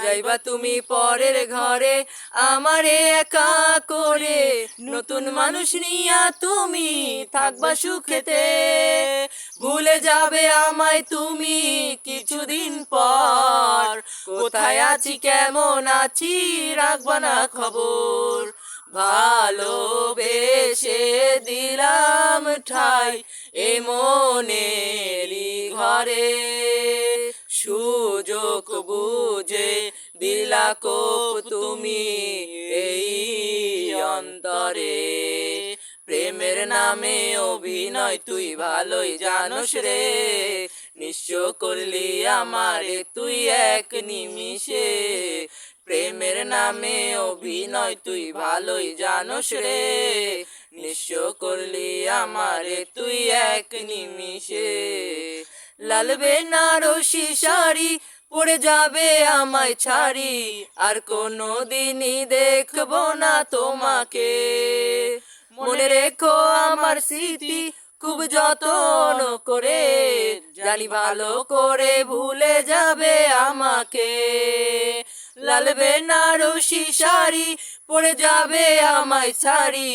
যাইবা তুমি পরের ঘরে আমারে একা করে, নতুন মানুষ নিয়া তুমি থাকবা সুখেতে। ভুলে যাবে আমায় তুমি কিছুদিন পর, কোথায় আছি কেমন আছি রাখবা না খবর। ভালোবেসে দিলাম ঠাই এ মনেরই ঘরে, সুযোগ বুঝে দিলা কোপ তুমি এই অন্তরে। প্রেমের নামে অভিনয় তুই ভালোই জানোস রে, নিঃস্ব করলি আমারে তুই এক নিমিষে। প্রেমের নামে অভিনয় তুই ভালোই জানোস রে, নিঃস্ব করলি আমারে তুই এক নিমিষে। লাল বেনারসি শাড়ি পরে যাবে আমায় ছাড়ি, আর কোনো দিনই দেখবো না তোমাকে। মনে রেখো আমার স্মৃতি খুব যত্ন করে, জানি ভালো করে ভুলে যাবে আমাকে। লাল বেনারসি শাড়ি পরে যাবে আমায় ছাড়ি,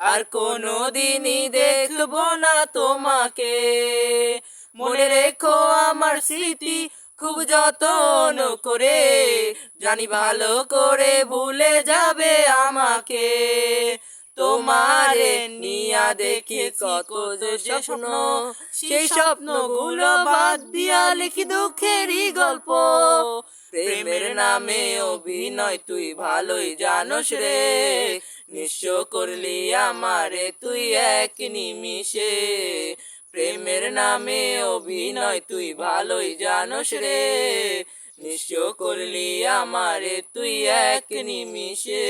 আর কোনো দিনই দেখবো না তোমাকে। মনে রেখো আমার স্মৃতি খুব যত্ন করে, জানি ভালো করে ভুলে যাবে আমাকে। তোমারে নিয়া দেখি কত যে স্বপ্ন, সেই স্বপ্নগুলো বাদ দিয়া লিখি দুঃখেরই গল্প। প্রেমের নামে অভিনয় তুই ভালোই জানোস রে, নিঃস্ব করলি আমারে তুই এক নিমিষে। প্রেমের নামে অভিনয় তুই ভালোই জানোস রে, নিঃস্ব করলি আমারে তুই এক নিমিষে।